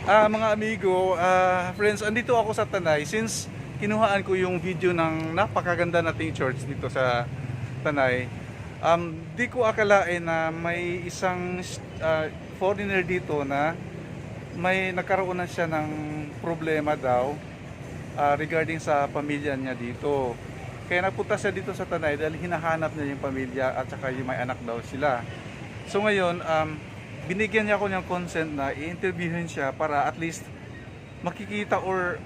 Mga amigo, friends, andito ako sa Tanay since kinuhaan ko yung video ng napakaganda nating church dito sa Tanay. Di ko akalain na may isang foreigner dito na may nagkaroon na siya ng problema daw regarding sa pamilya niya dito. Kaya napunta siya dito sa Tanay dahil hinahanap niya yung pamilya at saka yung may anak daw sila. So ngayon, binigyan niya ako ng consent na i-interviewin siya para at least makikita or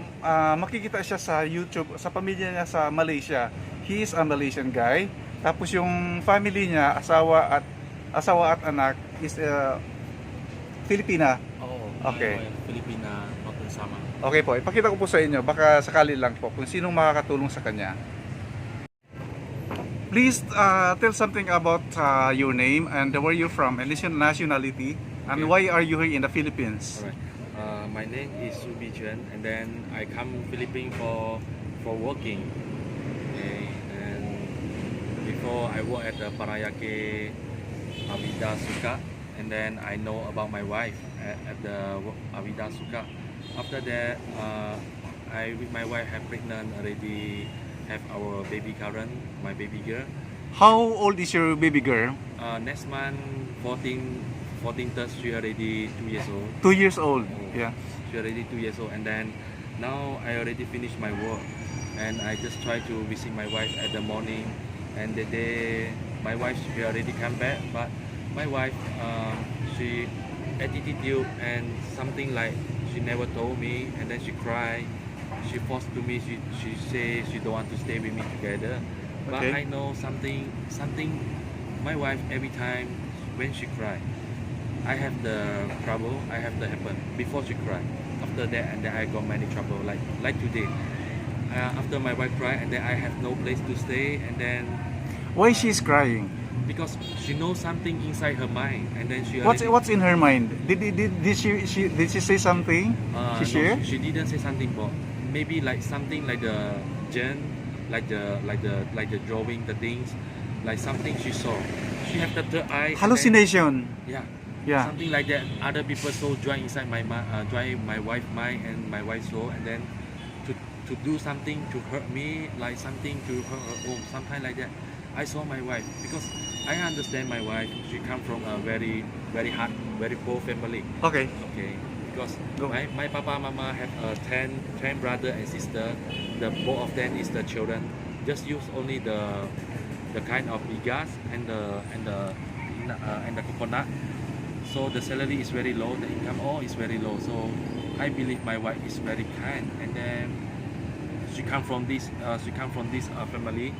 makikita siya sa YouTube sa pamilya niya sa Malaysia. He is a Malaysian guy. Tapos yung family niya, asawa at anak is Filipina. Oo, Okay. Filipina, magkasama. Okay po, ipakita ko po sa inyo, baka sakali lang po kung sinong makakatulong sa kanya. Please tell something about your name and where you're from, and nationality, and Okay. why are you here in the Philippines? Alright. My name is Subijan, and then I come Philippines for working. Okay. And before I work at the Paranaque Avida Suka, and then I know about my wife at the Avida Suka. After that, I with my wife have pregnant already. Have our baby current, my baby girl. How old is your baby girl? Next month, 14th, she already 2 years old. 2 years old. Oh, Yeah. She already 2 years old, and then now I already finished my work, and I just try to visit my wife at the morning, and the day my wife she already come back, but my wife she attitude and something like she never told me, and then she cried. She forced to me. She say she don't want to stay with me together. But Okay. I know something. My wife every time when she cry, I have the trouble. I have the happen before she cry. After that, and then I got many trouble. Like today. After my wife cry, and then I have no place to stay, and then Why she's crying? because she knows something inside her mind, and then she What's already, what's in her mind? Did she say something? No, She share? she didn't say something, but maybe like something like the gen, like the drawing, the things, like something she saw. She have the third eye. and then- Hallucination. Yeah. Yeah. Something like that. Other people soul join inside join my wife mind and my wife's soul, and then to do something to hurt me, like something to hurt her home, something like that. I saw my wife because I understand my wife. She come from a very hard, very poor family. Okay. Okay, because Go. my papa mama have 10 brother and sister. The both of them is the children. Just use only the kind of bigas and the coconut. So the salary is very low. The income all is very low. So I believe my wife is very kind, and then she come from this family.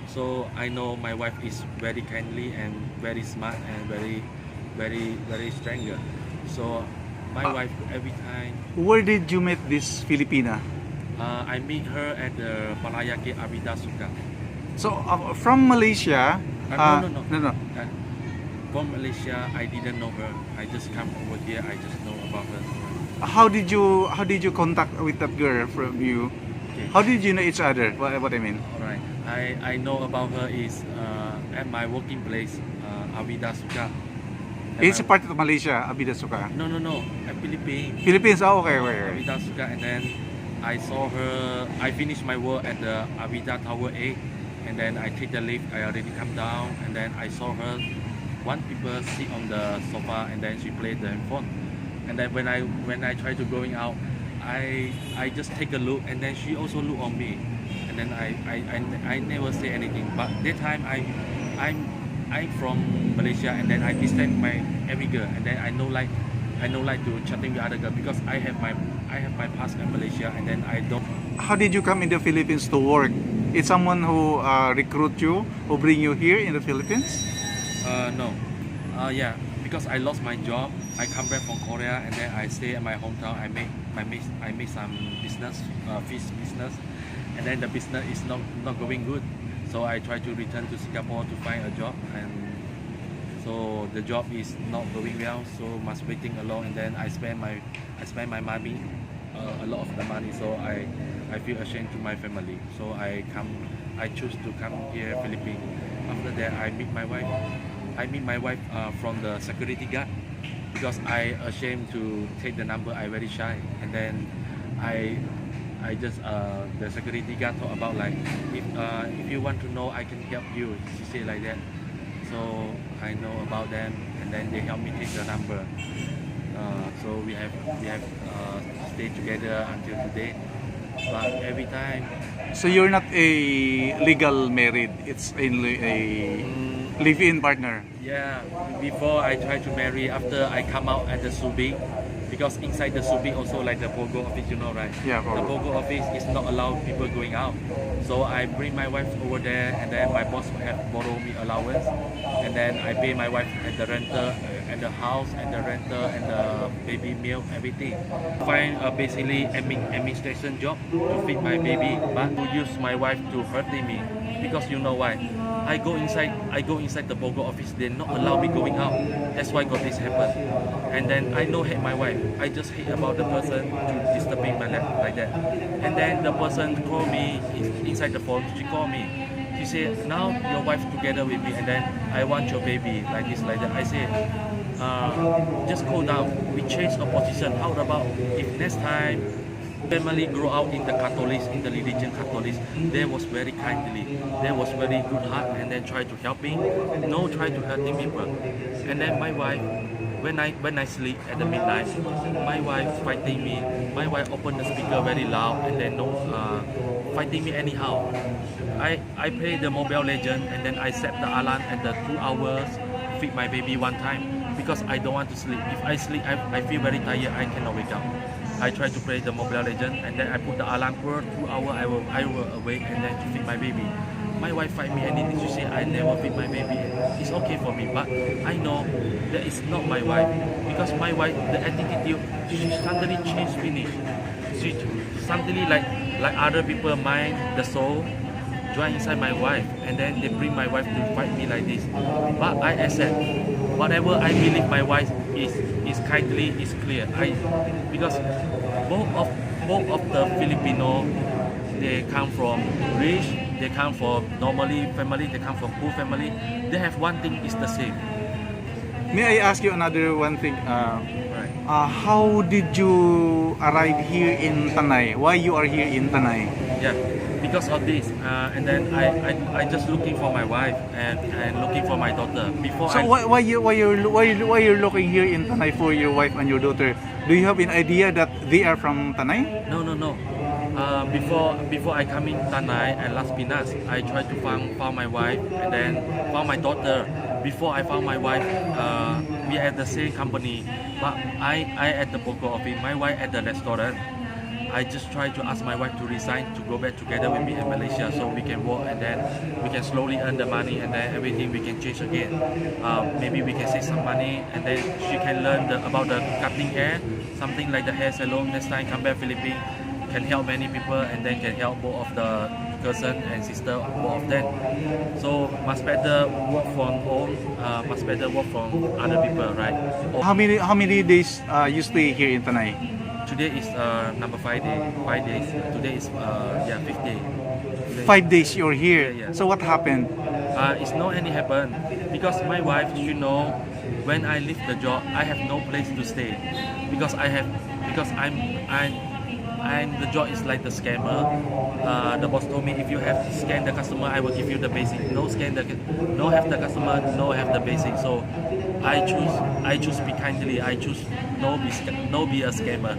So I know my wife is very kindly and very smart and very strong. So my wife every time Where did you meet this Filipina? I meet her at the Paranaque Avida Suka. So from Malaysia. No. No. From Malaysia, I didn't know her. I just come over here. I just know about her. How did you contact with that girl from you? Okay. How did you know each other? What I mean? Alright. I know about her is at my working place, Avida Suka. At It's a my- part of Malaysia, Abida Suka. No. At Philippines. Philippines. Oh, okay. Avida Suka, and then I saw her. I finished my work at the Avida Tower 8, and then I take the lift. I already come down, and then I saw her. One people sit on the sofa, and then she played the phone. And then when I try to going out, I just take a look, and then she also look on me, and then I never say anything. But that time I'm from Malaysia, and then I distance my every girl, and then I know like to chatting with other girl because I have my past in Malaysia, and then I don't. How did you come in the Philippines to work? It's someone who recruit you, who bring you here in the Philippines? No. Yeah, because I lost my job. I come back from Korea, and then I stay at my hometown. I make some business, fish business, and then the business is not going good. So I try to return to Singapore to find a job, and so the job is not going well. So must waiting alone, and then I spend my money, a lot of the money. So I feel ashamed to my family. So I choose to come here Philippines. After that, I meet my wife from the security guard. because I ashamed to take the number. I very shy, and then I just the security guard talk about like if you want to know, I can help you. She said like that. So I know about them, and then they help me take the number. So we have stayed together until today. But every time, So you're not a legal married, it's only a live-in partner. yeah, before I try to marry, after I come out at the Subic, because inside the Subic also like the Pogo office, you know, right? Yeah, The Pogo office is not allowed people going out. So I bring my wife over there, and then my boss have borrow me allowance, and then I pay my wife at the rental, and the house, and the rental, and the baby meal, everything. Find a basically administration job to feed my baby, but to use my wife to hurting me, because you know why? I go inside the Pogo office, they not allow me going out. That's why got this happen. And then I no hate my wife. I just hate about the person to disturbing my life like that. And then the person call me inside the phone. She called me. She said, now your wife together with me, and then I want your baby like this like that. I said, just go down. We change a position. How about if next time family grow out in the Catholics, in the religion Catholics, they was very kindly, they was very good heart, and then try to help me, no try to hurting people. And then my wife, when I sleep at the midnight, my wife fighting me. My wife open the speaker very loud, and then no fighting me anyhow. I play the Mobile Legend, and then I set the alarm at the 2 hours, feed my baby one time, because I don't want to sleep. If I sleep, I feel very tired, I cannot wake up. I try to play the Mobile Legend, and then I put the alarm for 2 hours. I will awake, and then to feed my baby. My wife fight me anything. She say I never feed my baby. It's okay for me, but I know that it's not my wife, because my wife, the attitude, she suddenly changed finish. She suddenly like other people mind the soul join inside my wife, and then they bring my wife to fight me like this. But I accept whatever I believe my wife is kindly, is clear. Because both of the Filipino, they come from rich, they come from normally family, they come from poor family. They have one thing is the same. May I ask you another one thing? Right. How did you arrive here in Tanay? Why you are here in Tanay? Yeah, because of this, and then I just looking for my wife and looking for my daughter. Before So I why you're looking here in Tanay for your wife and your daughter? Do you have an idea that they are from Tanay? no. Before I come in Tanay and Las Pinas, I tried to found my wife, and then found my daughter. Before I found my wife, we at the same company, but I at the Pogo office, my wife at the restaurant. I just try to ask my wife to resign to go back together with me in Malaysia, so we can work, and then we can slowly earn the money, and then everything we can change again. Maybe we can save some money, and then she can learn about the cutting hair, something like the hair salon. Next time come back Philippines, can help many people, and then can help both of the cousin and sister, both of them. So much better work from home, much better work from other people, right? How many days you stay here in Tanay? Today is number 5 day. 5 days. Today is 5th day. Today, 5 days you're here. Yeah. So what happened? it's not any happen because my wife, you know, when I leave the job, I have no place to stay because I'm the job is like the scammer. The boss told me if you have scan the customer, I will give you the basic. No scan no have the customer, no have the basic. So I choose be kindly. I choose no be a scammer.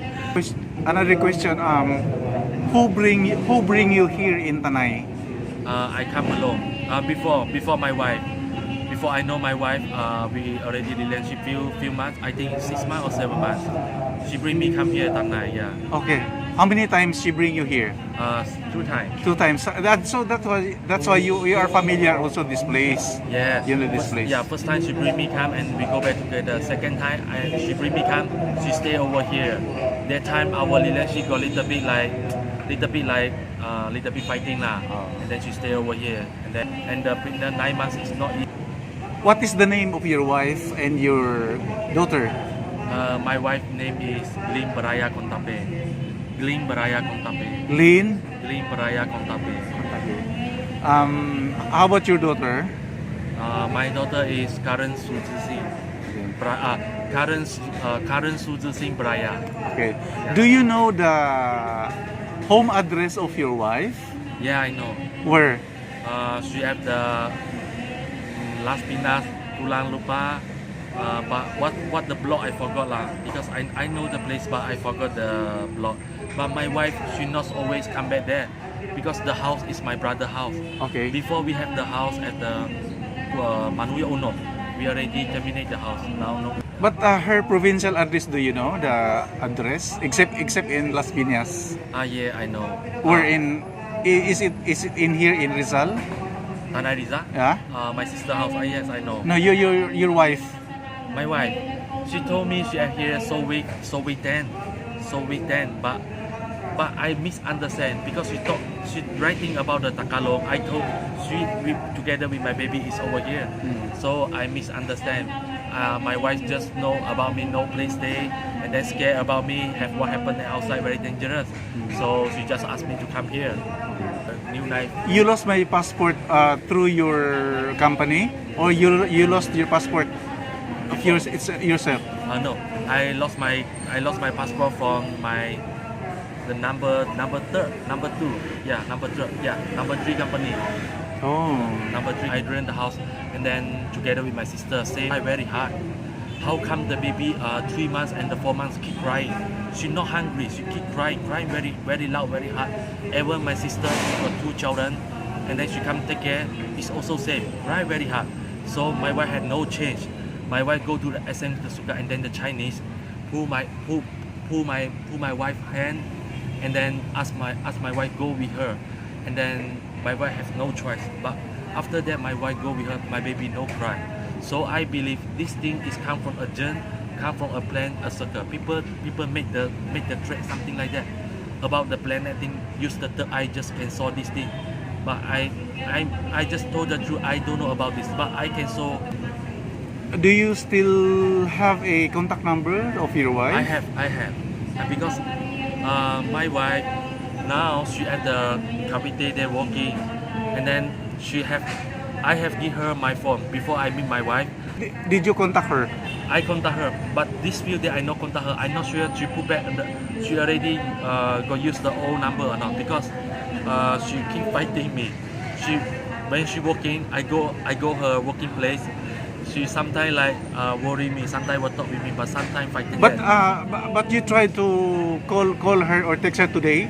Another question. Who bring you here in Tanay? I come alone. Before my wife. Before I know my wife, we already relationship few months. I think 6 months or 7 months. She bring me come here Tanay. Yeah. Okay. How many times she bring you here? 2 times. 2 times. That's why you are familiar also this place. Yeah. You know this place. Yeah. First time she bring me come and we go back together. Second time she bring me come, she stay over here. That time our relationship got little bit fighting lah. And then she stay over here. And the 9 months is not easy. What is the name of your wife and your daughter? My wife name is Lin Baraya Kontape. Lin Baraya Kontape. Lynn. Lin Baraya Kontape. How about your daughter? My daughter is Karen Suzisi. Karen Suzu Singh Braya. Okay. Do you know the home address of your wife? Yeah, I know. Where? She at the Las Pinas, Tulang Lupa. But what the block I forgot lah, because I know the place but I forgot the block. But my wife, she not always come back there because the house is my brother's house. Okay. Before we have the house at the Manuya Uno, we already terminate the house. Now no. But her provincial address, do you know the address? Except in Las Piñas. Yeah, I know. Where in? Is it in here in Rizal? Tanay Rizal? Yeah. My sister house. Yes, I know. No, your wife. My wife, she told me she are here so week 10, but I misunderstand because she writing about the Tagalog. I told we together with my baby is over here, so I misunderstand. My wife just know about me, no place stay, and then scared about me, have what happened outside very dangerous. So she just asked me to come here. New life. You lost my passport through your company, or you lost your passport of yours? It's yourself. No, I lost my passport from the number 2, number 3 company. Oh. Number 3, I rent the house and then together with my sister say very hard. How come the baby 3 months and the 4 months keep crying? She not hungry, she keep crying very very loud, very hard. Even my sister got 2 children and then she come take care, it's also same, cry very hard. So my wife had no change. My wife go to the SM Tesuka and then the Chinese pull my wife hand and then ask my wife go with her, and then my wife has no choice. But after that my wife go with her, my baby no cry. So I believe this thing is come from a germ, come from a plan, a circle. People make the threat something like that about the planet thing. Use the third eye just can solve this thing. But I just told the truth. I don't know about this, but I can solve. Do you still have a contact number of your wife? I have. Because my wife now she at the cafe there working, and then I have give her my phone before I meet my wife. Did you contact her? I contact her, but this few days I not contact her. I'm not sure she put back she already go use the old number or not, because she keep fighting me. When she working, I go her working place. She sometimes like worry me, sometimes will talk with me, but sometimes fighting. But you tried to call her or text her today?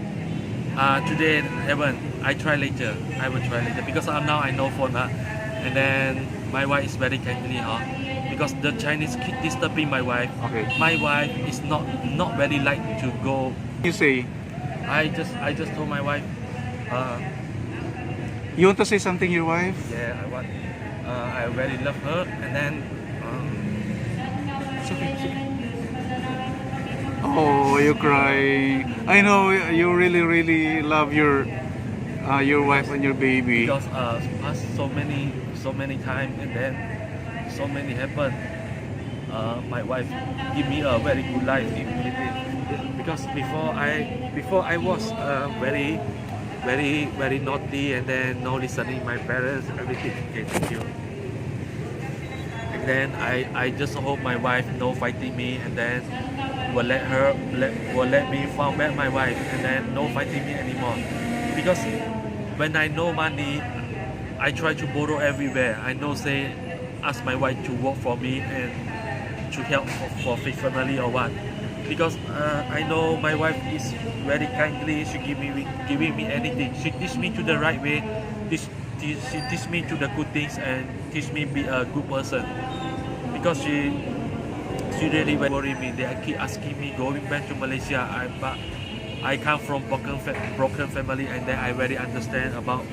Today haven't. I try later. I will try later because now I know phone. And then my wife is very kindly, because the Chinese keep disturbing my wife. Okay. My wife is not very like to go. You say. I just told my wife. You want to say something, your wife? Yeah, I want. I really love her, and then. It's okay. Oh, you cry. I know you really love your wife and your baby. Because past so many times, and then so many happen. My wife give me a very good life in Philippines. Because before I was very naughty, and then no listening my parents, everything. Okay, thank you. And then I just hope my wife no fighting me, and then will let me find back my wife, and then no fighting me anymore. Because when I no money, I try to borrow everywhere. I know say ask my wife to work for me and to help for family or what. Because I know my wife is very kindly. She giving me anything. She teach me to the right way. She teach me to the good things and teach me be a good person. Because she really worry me. They keep asking me going back to Malaysia. But I come from broken family, and then I very understand about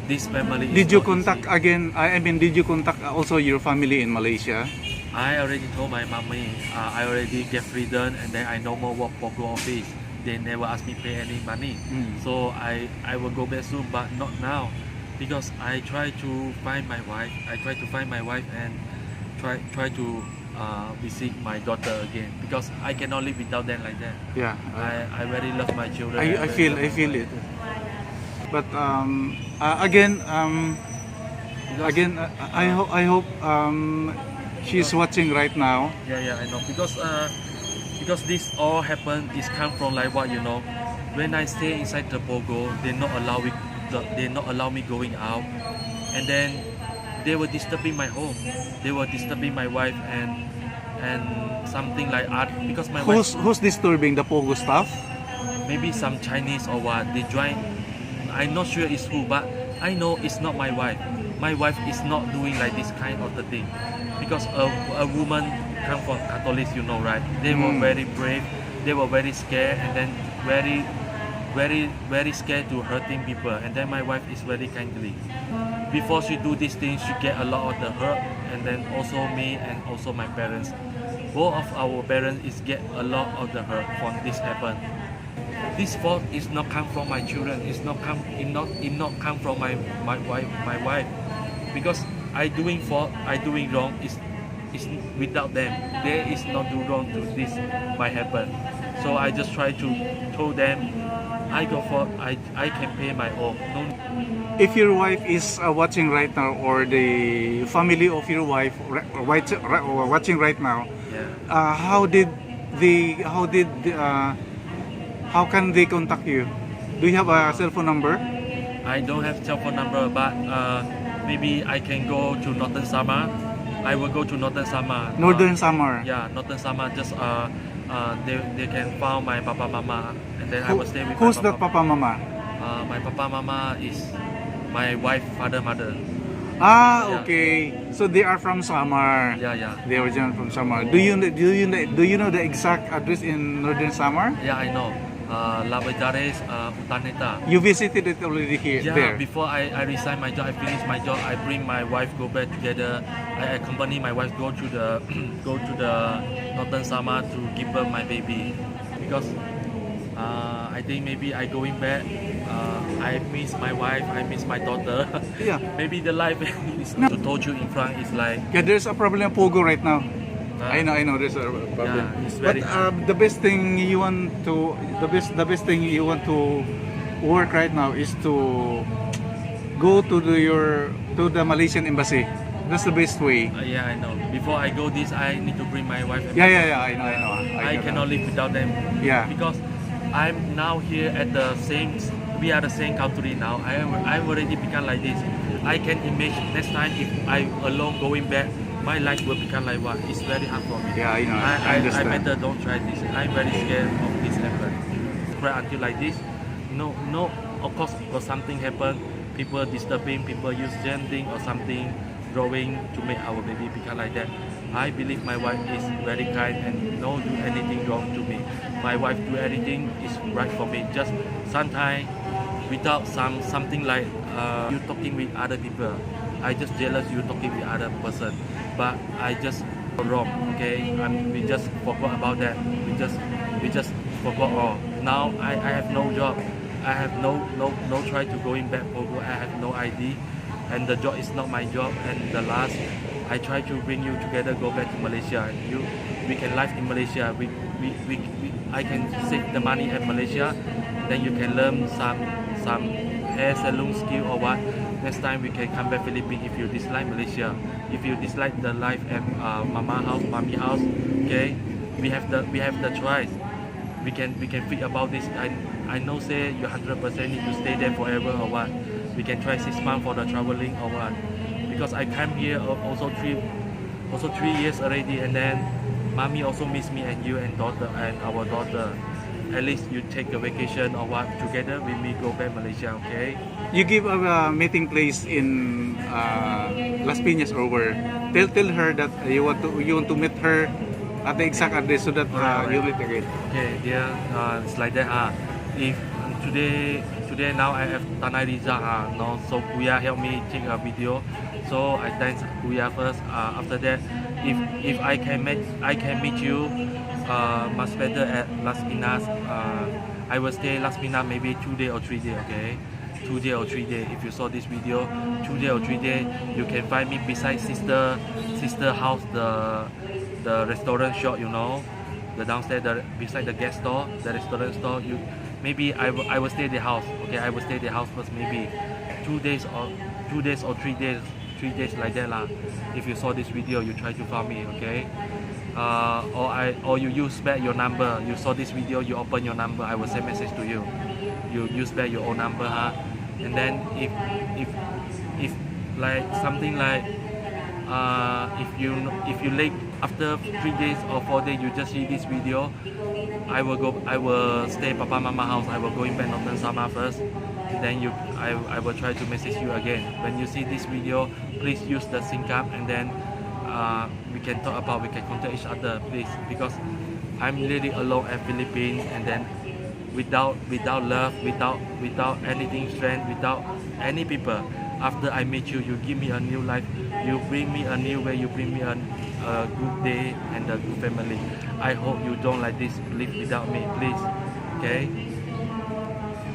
this family. Did you contact again? I mean, did you contact also your family in Malaysia? I already told my mommy. I already get freedom, and then I no more work for go office. They never ask me pay any money. So I will go back soon, but not now, because I try to find my wife. I try to find my wife and try to visit my daughter again, because I cannot live without them like that. Yeah. I very love my children. I feel it. But again, I hope She's watching right now. Yeah, I know. Because this all happened is come from like what you know. When I stay inside the Pogo, they not allow me going out, and then they were disturbing my home. They were disturbing my wife and something like art because my wife Who's disturbing the Pogo stuff? maybe some Chinese or what they join. I'm not sure it's who, but I know it's not my wife. My wife is not doing like this kind of the thing because a woman come from Catholics, you know, right? They were very brave. They were very scared and then very scared to hurting people. And then my wife is very kindly. Before she do these things, she get a lot of the hurt, and then also me and also my parents. Both of our parents is get a lot of the hurt from this happen. This fault is not come from my children. It's not come from my wife, because I doing fault, I doing wrong is without them. They is not do wrong to this might happen. So I just try to tell them I go for I can pay my own. No, If your wife is watching right now, or the family of your wife watching right now, yeah. How can they contact you? Do you have a cell phone number? I don't have cell phone number, but maybe I can go to Northern Samar. I will go to Northern Samar. Northern Summer. Yeah, Northern Samar. Just they can find my papa mama, and then I will stay with Who's my that papa mama? My papa mama is my wife, father, mother. Ah, Yeah. okay. So they are from Samar. Yeah. They are original from Samar. Do you know the exact address in Northern Samar? Yeah, I know. Labajares, Utaneta. You visited it already here. Yeah, There. before I resign my job, I finish my job. I bring my wife go back together. I accompany my wife go to the Northern Sama to give birth my baby, because I think maybe I going back. I miss my wife. I miss my daughter. Yeah. Maybe the life is to told you in front is like Yeah, there's a problem Pogo right now. uh, I know there's a problem. Yeah, it's very But the best thing you want to work right now is to go to the Malaysian embassy. That's the best way. yeah, I know. Before I go this, I need to bring my wife. And Yeah, I know. I cannot live without them. Yeah. Because I'm now here at the same. We are the same country now. I already become like this. I can imagine next time if I alone going back, my life will become like what? It's very hard for me. Yeah, I know. I I understand. better don't try this. I'm very scared of this happen. Cry until like this. No. Of course, because something happen. People disturbing. People use thing or something, drawing to make our baby become like that. I believe my wife is very kind and don't do anything wrong to me. My wife do anything is right for me. Just sometimes without something like you talking with other people. I just jealous you talking with other person, but I just wrong. Okay, we just forgot about that. We just forgot all. Now I have no job. I have no try to going back Pogo. I have no ID, and the job is not my job. And the last, I try to bring you together, go back to Malaysia. We can live in Malaysia. I can save the money at Malaysia. Then you can learn some hair salon skill or what. Next time we can come back Philippines. If you dislike Malaysia, if you dislike the life at mama house, mommy house, okay, we have the choice. We can think about this. I know say you 100% need to stay there forever or what. We can try 6 months for the traveling or what. Because I come here also 3 years already, and then mommy also miss me and you and daughter and our daughter. At least you take a vacation or what together with me go back Malaysia, okay? You give a meeting place in Las Piñas or where? Tell her that you want to meet her at the exact address so that you meet again. Okay, dear, it's like that. If today now I have Tanai Riza. No, so Kuya help me take a video. So I thank Kuya first. After that, if I can meet you, much better at Las Piñas. I will stay Las Piñas maybe 2 days or 3 days. Okay, 2 days or 3 days. If you saw this video, 2 days or 3 days, you can find me beside sister house, the restaurant shop. You know, the downstairs, beside the gas store, the restaurant store. Maybe I will stay the house. Okay, I will stay the house first. Maybe 2 days or 3 days. 3 days like that lah. If you saw this video, you try to call me, okay? Or you use back your number. You saw this video, you open your number. I will send message to you. You use back your own number, huh? And then if like something like if you late after 3 days or 4 days, you just see this video. I will stay Papa Mama house. I will go in back Northern Sama first. Then I will try to message you again. When you see this video, please use the sync up, and then we can talk about, we can contact each other, please, because I'm really alone at Philippines, and then without love, without anything strength, without any people. After I meet you, you give me a new life, you bring me a new way, you bring me a good day and a good family. I hope you don't like this, live without me, please. Okay?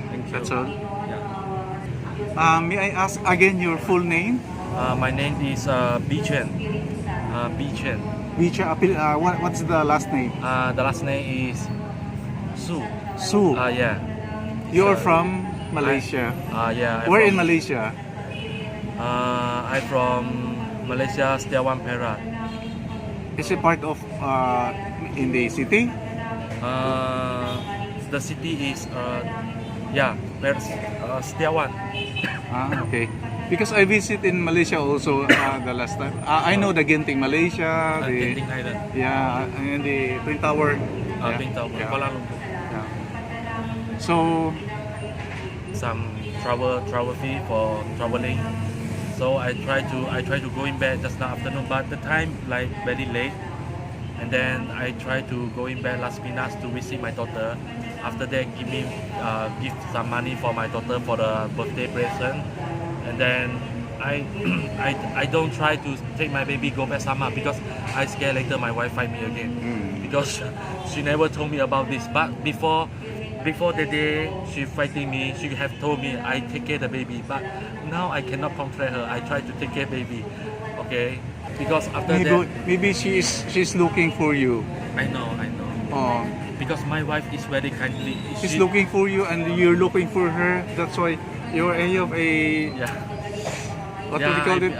Thank you. That's all. Yeah. May I ask again your full name? My name is Bichen. Bichen. What's the last name? The last name is Su. Su. Yeah. You're So, from Malaysia. Yeah. Where in Malaysia? I'm from Malaysia, Setiawan, Perak. Is it part of in the city? The city is Setiawan. Okay. Because I visit in Malaysia also the last time. I know the Genting Malaysia, the Genting Island. yeah, and the Twin Tower. Twin Tower, Yeah. Kuala Lumpur. Yeah. So Some travel fee for traveling. So I try to go in bed just now afternoon, but the time like very late. And then I try to go in bed last minute to visit my daughter. After that, give some money for my daughter for the birthday present. And then I don't try to take my baby go back Sama because I scared later my wife find me again. Because she never told me about this. But before the day she fighting me, she have told me I take care the baby. But now I cannot control her. I try to take care baby. Okay? Because after that, maybe she's looking for you. I know. Oh, Because my wife is very kindly. she's looking for you and you're looking for her. That's why you're of a Yeah. what do you call it?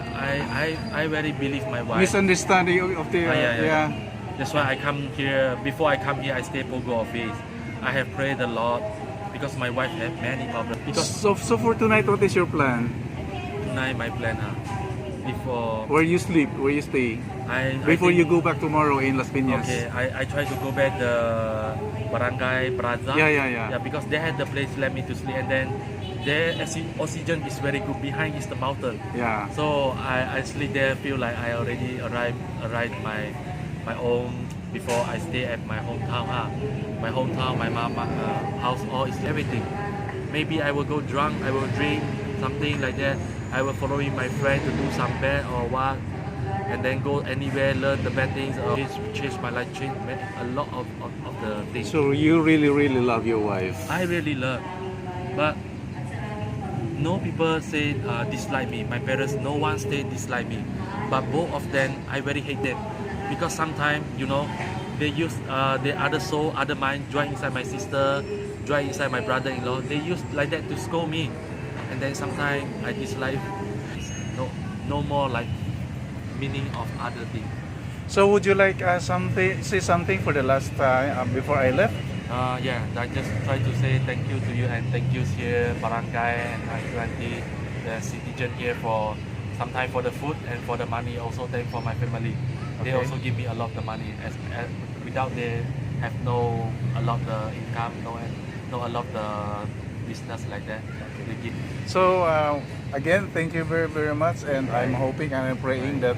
I very believe my wife. Misunderstanding of the Yeah. That's why I come here. Before I come here, I stay Pogo office. I have prayed a lot because my wife have many problems. Because So for tonight, what is your plan? tonight my plan, before Where you sleep? Where you stay? Before you go back tomorrow in Las Piñas. Okay, I try to go back the Barangay Plaza. Yeah. Yeah, because they had the place let me to sleep, and then their oxygen is very good. Behind is the mountain. Yeah. So I sleep there, feel like I already arrived my own before I stay at my hometown. My hometown, my mom, house, all is everything. Maybe I will go drunk, I will drink something like that. I will follow my friend to do some bad or what, and then go anywhere, learn the bad things, or change my life, change a lot of the things. So you really love your wife. I really love, but no people say dislike me. My parents, no one say dislike me, but both of them, I very hate them, because sometimes they use the other soul, other mind, join inside my sister, join inside my brother-in-law. They use like that to scold me, and then sometimes I dislike. No more like meaning of other things. So would you like say something for the last time before I left? Yeah, I just try to say thank you to you, and thank you here, Barangay and Auntie, the citizen here, for sometimes for the food and for the money. Also thank for my family. They Okay. also give me a lot of the money. As without they have a lot the income, no a lot the business like that. They give. So again, thank you very much, and I'm hoping and I'm praying that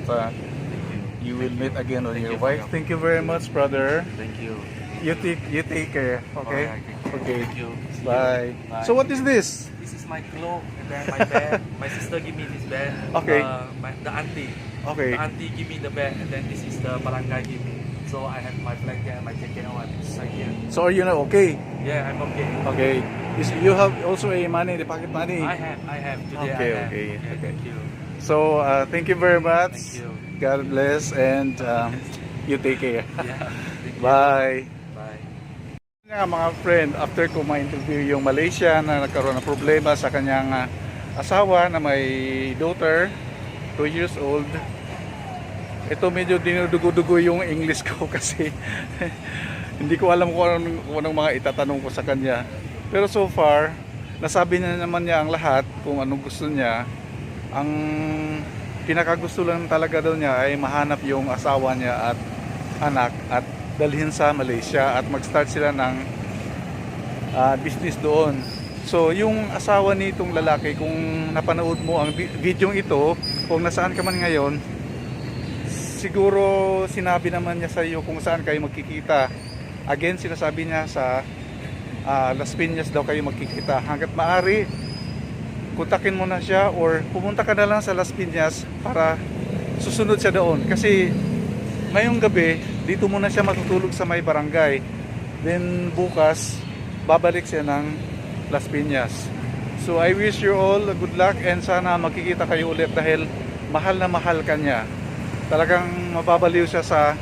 you will meet again with Thank your you for wife. your- Thank you very much, brother. Thank you. You take care. Okay. Alright, Okay. Thank you. See you. Bye. Bye. So what is this? This is my clothes and then my bed. My sister give me this bed. Okay. The auntie. Okay. The auntie give me the bed, and then this is the barangay give me. So I have my blanket and my jacket on inside here. So are you now okay? Yeah, I'm okay. Okay. You have also a money, the pocket money. I have today. Okay, I have. okay, Yeah, okay. Thank you. So thank you very much. Thank you. God bless, and you take care. Yeah. Thank you. Bye. Bye. Nga mga friend, after ko ma-interview yung Malaysia na nagkaroon ng problema sa kanyang asawa na may daughter, 2 years old. Ito medyo dinudugo-dugo yung English ko kasi hindi ko alam kung anong mga itatanong ko sa kanya. Pero so far, nasabi na naman niya ang lahat kung anong gusto niya. Ang pinakagusto lang talaga daw niya ay mahanap yung asawa niya at anak at dalhin sa Malaysia at mag-start sila ng business doon. So yung asawa nitong lalaki, kung napanood mo ang video ito, kung nasaan ka man ngayon, siguro sinabi naman niya sa iyo kung saan kayo magkikita. Again, sinasabi niya sa Las Piñas daw kayo magkikita. Hanggat maaari, kontakin mo na siya or pumunta ka na lang sa Las Piñas para susunod siya doon. Kasi ngayong gabi, dito muna siya matutulog sa may barangay. Then bukas, babalik siya ng Las Piñas. So I wish you all good luck and sana magkikita kayo ulit dahil mahal na mahal ka niya. Talagang mababaliw siya sa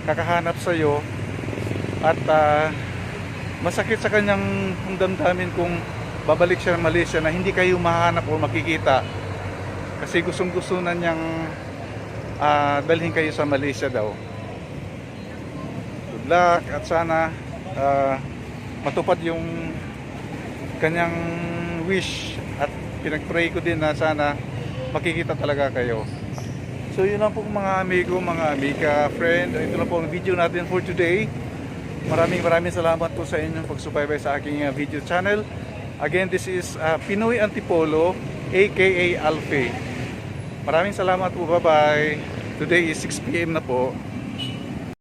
kakahanap sa iyo at masakit sa kanyang damdamin kung babalik siya ng Malaysia na hindi kayo mahanap o makikita kasi gustong-gusto na niyang dalhin kayo sa Malaysia daw. Good luck at sana matupad yung kanyang wish at pinag-pray ko din na sana makikita talaga kayo. So yun lang po mga amigo, mga amiga, friend. Ito lang po ang video natin for today. Maraming salamat po sa inyong pagsubaybay sa aking video channel. Again, this is Pinoy Antipolo, aka Alfie. Maraming salamat po, bye bye. Today is 6 PM na po.